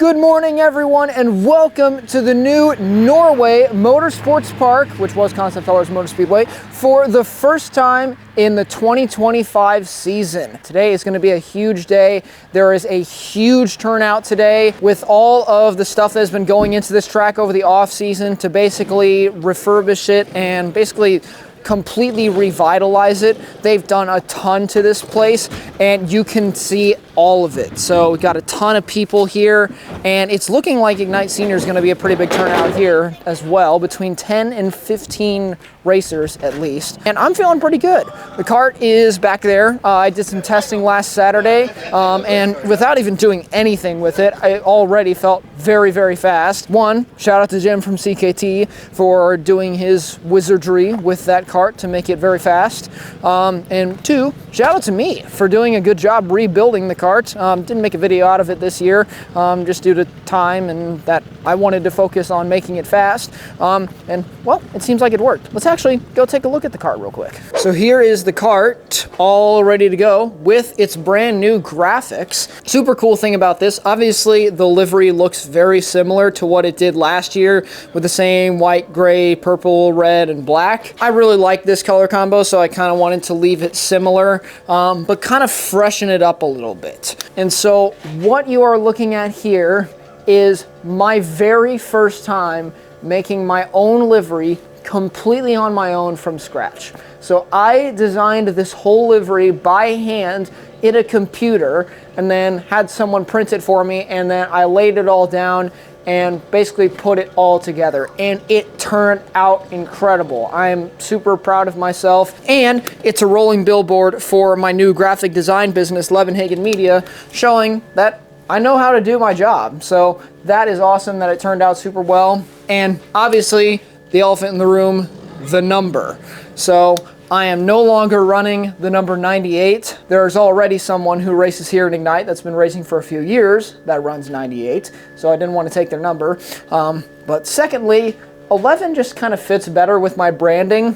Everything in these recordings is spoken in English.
Good morning, everyone, and welcome to the new Norway Motorsports Park, which was Concept Fellows Motor Speedway, for the first time in the 2025 season. Today is going to be a huge day. There is a huge turnout today with all of the stuff that has been going into this track over the off season to basically refurbish it and basically completely revitalize it. They've done a ton to this place and you can see all of it. So we've got a ton of people here and it's looking like Ignite Senior is going to be a pretty big turnout here as well, between 10 and 15 racers at least. And I'm feeling pretty good. The kart is back there. I did some testing last Saturday and without even doing anything with it, I already felt very, very fast. One, shout out to Jim from CKT for doing his wizardry with that kart to make it very fast. And two, shout out to me for doing a good job rebuilding the kart. Didn't make a video out of it this year just due to time and that I wanted to focus on making it fast. And well, it seems like it worked. Let's actually go take a look at the kart real quick. So here is the kart all ready to go with its brand new graphics. Super cool thing about this, obviously the livery looks very similar to what it did last year with the same white, gray, purple, red, and black. I really like this color combo, so I kind of wanted to leave it similar, but kind of freshen it up a little bit. And so what you are looking at here is my very first time making my own livery completely on my own from scratch. So I designed this whole livery by hand in a computer and then had someone print it for me, and then I laid it all down and basically put it all together, and it turned out incredible. I'm super proud of myself, and it's a rolling billboard for my new graphic design business, LEVENHAGEN Media, showing that I know how to do my job. So that is awesome that it turned out super well. And obviously the elephant in the room, the number. So I am no longer running the number 98. There's already someone who races here in Ignite that's been racing for a few years that runs 98, so I didn't want to take their number. But secondly, 11 just kind of fits better with my branding.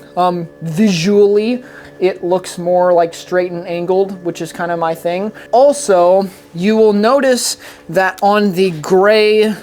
Visually, it looks more like straight and angled, which is kind of my thing. Also, you will notice that on the gray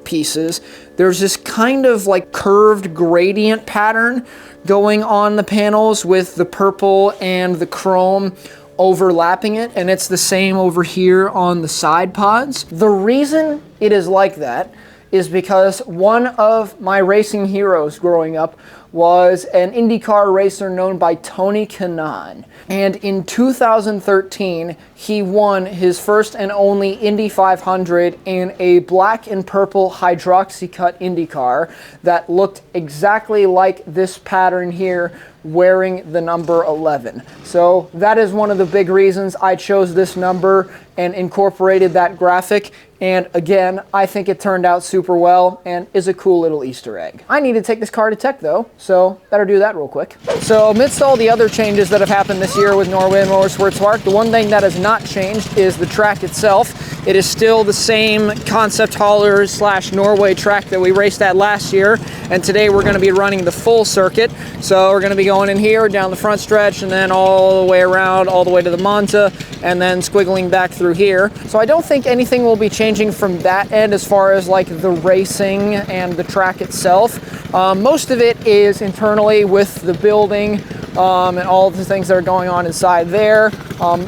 pieces, there's this kind of like curved gradient pattern going on the panels with the purple and the chrome overlapping it, and it's the same over here on the side pods. The reason it is like that is because one of my racing heroes growing up was an IndyCar racer known by Tony Kanaan. And in 2013, he won his first and only Indy 500 in a black and purple hydroxy-cut IndyCar that looked exactly like this pattern here, wearing the number 11. So that is one of the big reasons I chose this number and incorporated that graphic. And again, I think it turned out super well and is a cool little Easter egg. I need to take this car to tech though, so better do that real quick. So amidst all the other changes that have happened this year with Norway Motorsports Park, the one thing that has not changed is the track itself. It is still the same Concept Haulers / Norway track that we raced at last year, and today we're going to be running the full circuit. So we're going to be going in here down the front stretch and then all the way around all the way to the Monza and then squiggling back through here. So I don't think anything will be changing from that end as far as like the racing and the track itself. Most of it is internally with the building and all of the things that are going on inside there.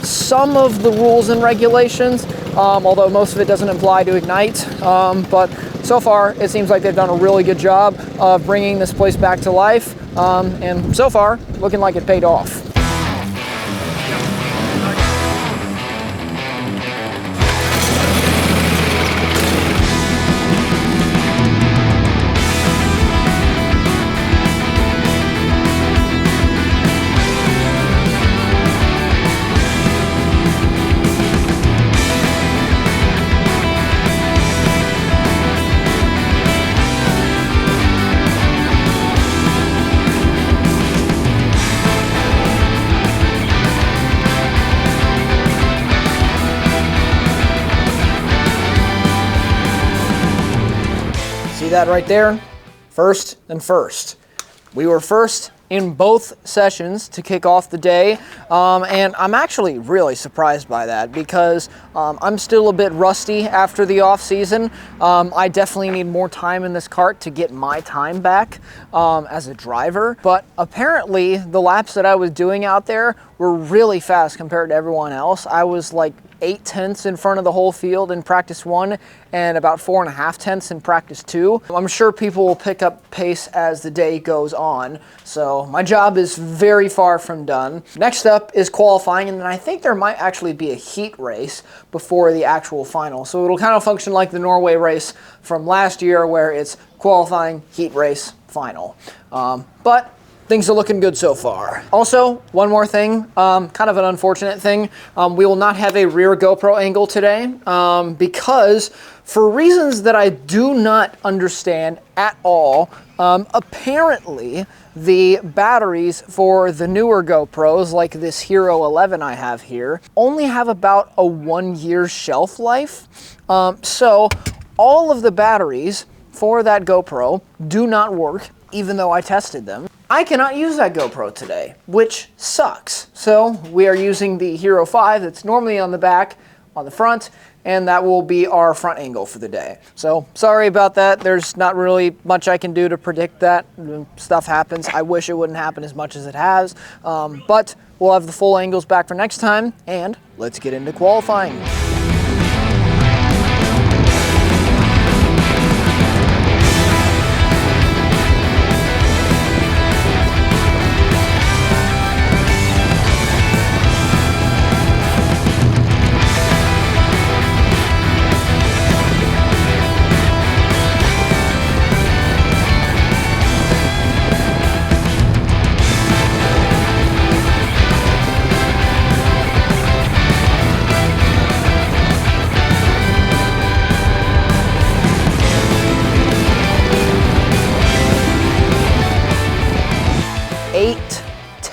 Some of the rules and regulations, although most of it doesn't apply to Ignite, but so far it seems like they've done a really good job of bringing this place back to life, and so far looking like it paid off. See that right there? First and first. We were first in both sessions to kick off the day, and I'm actually really surprised by that because I'm still a bit rusty after the off season. I definitely need more time in this kart to get my time back as a driver, but apparently the laps that I was doing out there were really fast compared to everyone else. I was like 0.8 in front of the whole field in practice 1 and about 4.5 in practice 2. I'm sure people will pick up pace as the day goes on, so my job is very far from done. Next up is qualifying, and then I think there might actually be a heat race before the actual final. So it'll kind of function like the Norway race from last year where it's qualifying, heat race, final. But things are looking good so far. Also, one more thing, kind of an unfortunate thing. We will not have a rear GoPro angle today because for reasons that I do not understand at all, apparently the batteries for the newer GoPros, like this Hero 11 I have here, only have about a 1-year shelf life. So all of the batteries for that GoPro do not work, even though I tested them. I cannot use that GoPro today, which sucks. So we are using the Hero 5 that's normally on the back, on the front, and that will be our front angle for the day. So sorry about that. There's not really much I can do to predict that. Stuff happens. I wish it wouldn't happen as much as it has, but we'll have the full angles back for next time, and let's get into qualifying.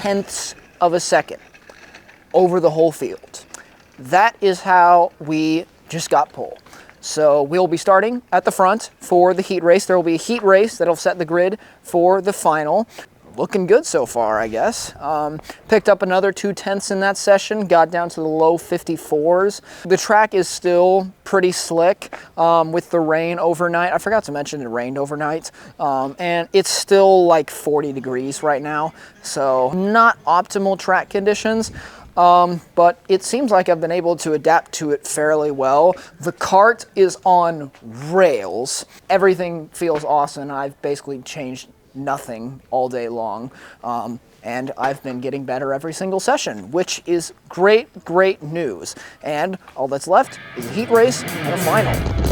.8 of a second over the whole field. That is how we just got pole. So we'll be starting at the front for the heat race. There will be a heat race that'll set the grid for the final. Looking good so far, I guess. Picked up another 0.2 in that session, got down to the low 54s. The track is still pretty slick with the rain overnight. I forgot to mention it rained overnight. And it's still like 40 degrees right now, so not optimal track conditions. But it seems like I've been able to adapt to it fairly well. The kart is on rails. Everything feels awesome. I've basically changed nothing all day long, and I've been getting better every single session, which is great news. And all that's left is a heat race and a final.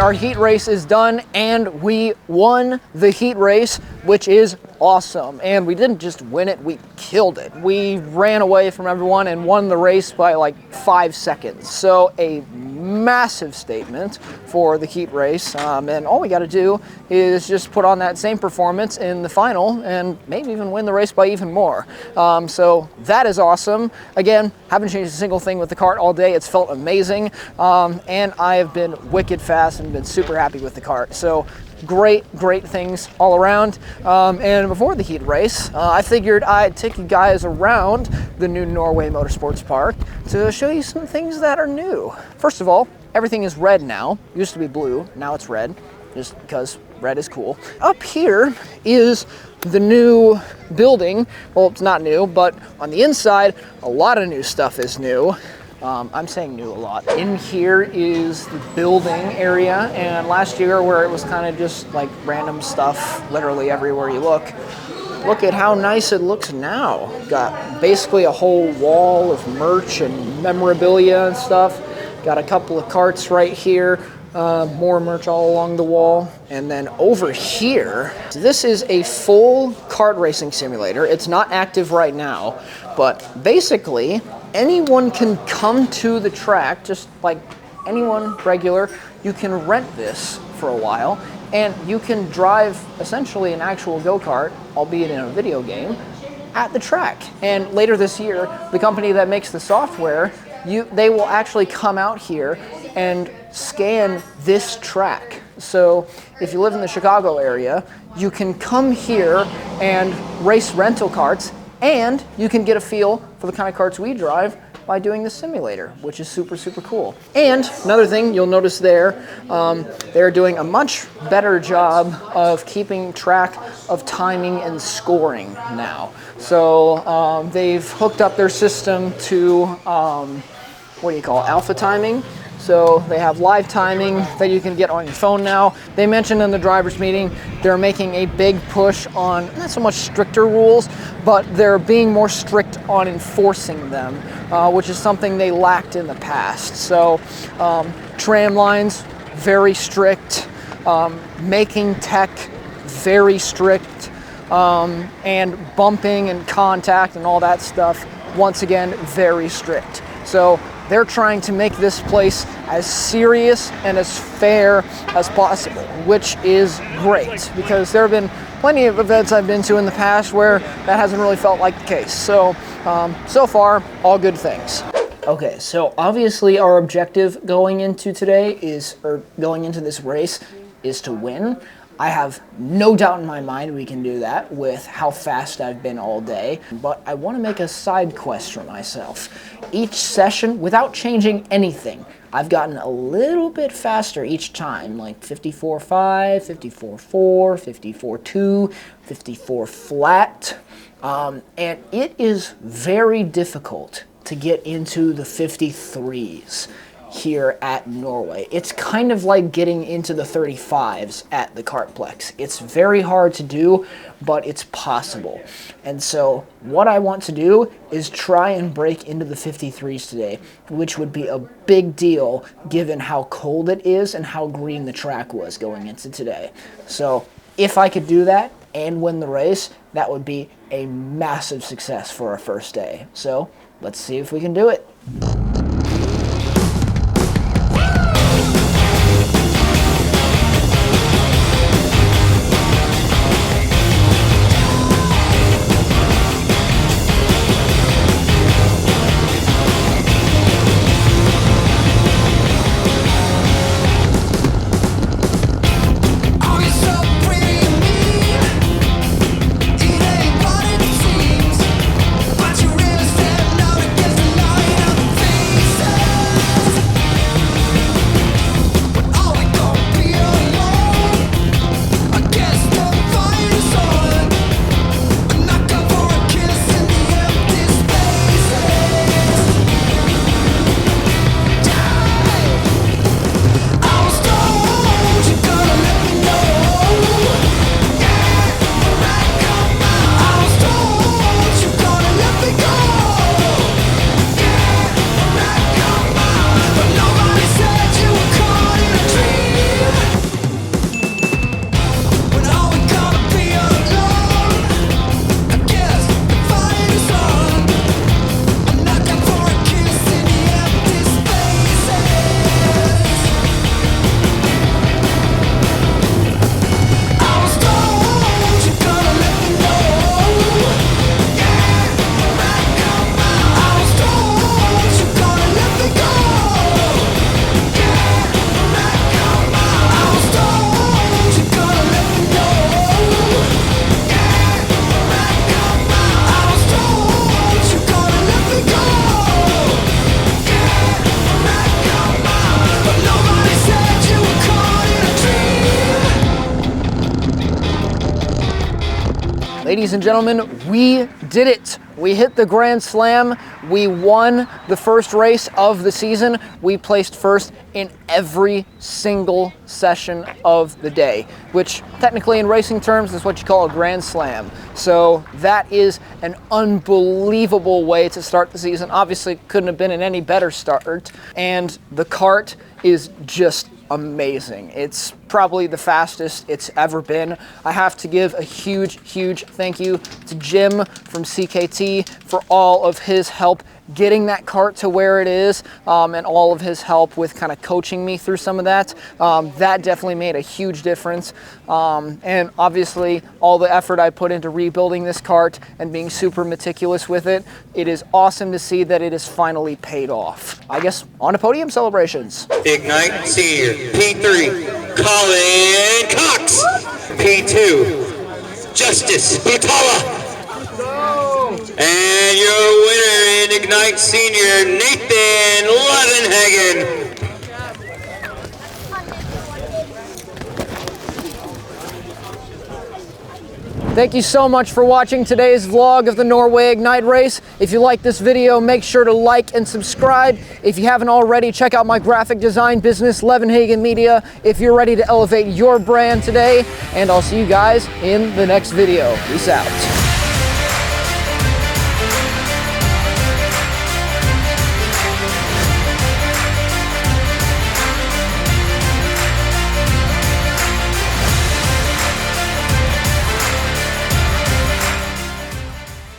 Our heat race is done, and we won the heat race, which is awesome. And we didn't just win it, we killed it. We ran away from everyone and won the race by like 5 seconds. So a massive statement for the heat race. And all we got to do is just put on that same performance in the final and maybe even win the race by even more. So that is awesome. Again, haven't changed a single thing with the kart all day. It's felt amazing. And I have been wicked fast and been super happy with the kart. So great things all around. And before the heat race, I figured I'd take you guys around the new Norway Motorsports Park to show you some things that are new. First of all, everything is red now. Used to be blue, now it's red. just because red is cool. Up here is the new building. Well, it's not new, but on the inside, a lot of new stuff is new. I'm saying new a lot. In here is the building area, and last year where it was kind of just like random stuff literally everywhere you look at how nice it looks now. Got basically a whole wall of merch and memorabilia and stuff. Got a couple of carts right here, more merch all along the wall. And then over here, this is a full kart racing simulator. It's not active right now, but basically anyone can come to the track, just like anyone regular. You can rent this for a while, and you can drive essentially an actual go-kart, albeit in a video game, at the track. And later this year, the company that makes the software, they will actually come out here and scan this track. So if you live in the Chicago area, you can come here and race rental karts, and you can get a feel for the kind of karts we drive by doing the simulator, which is super, super cool. And another thing you'll notice there, they're doing a much better job of keeping track of timing and scoring now. So they've hooked up their system to, what do you call it, alpha timing. So they have live timing that you can get on your phone now. They mentioned in the drivers meeting they're making a big push on not so much stricter rules, but they're being more strict on enforcing them, which is something they lacked in the past. So tram lines, very strict. Making tech, very strict. And bumping and contact and all that stuff, once again, very strict. So they're trying to make this place as serious and as fair as possible, which is great, because there have been plenty of events I've been to in the past where that hasn't really felt like the case. So, so far, all good things. Okay, so obviously our objective going into this race is to win. I have no doubt in my mind we can do that with how fast I've been all day, but I want to make a side quest for myself. Each session, without changing anything, I've gotten a little bit faster each time, like 54.5, 54.4, 54.2, 54 flat, and it is very difficult to get into the 53s. Here at Norway. It's kind of like getting into the 35s at the Kartplex. It's very hard to do, but it's possible. And so what I want to do is try and break into the 53s today, which would be a big deal given how cold it is and how green the track was going into today. So if I could do that and win the race, that would be a massive success for our first day. So let's see if we can do it. But you really stand out against the light of the Ladies and gentlemen, we did it. We hit the Grand Slam. We won the first race of the season. We placed first in every single session of the day, which technically in racing terms is what you call a Grand Slam. So that is an unbelievable way to start the season. Obviously, couldn't have been in any better start. And the kart is just amazing. It's probably the fastest it's ever been. I have to give a huge thank you to Jim from CKT for all of his help getting that kart to where it is, and all of his help with kind of coaching me through some of that. That definitely made a huge difference. And obviously all the effort I put into rebuilding this kart and being super meticulous with it, it is awesome to see that it is finally paid off. I guess on to podium celebrations. Ignite Senior, P3, Colin Cox, P2, Justice Butala. And your winner in Ignite Senior, Nathan LEVENHAGEN. Thank you so much for watching today's vlog of the Norway Ignite race. If you like this video, make sure to like and subscribe. If you haven't already, check out my graphic design business, LEVENHAGEN Media, if you're ready to elevate your brand today. And I'll see you guys in the next video. Peace out.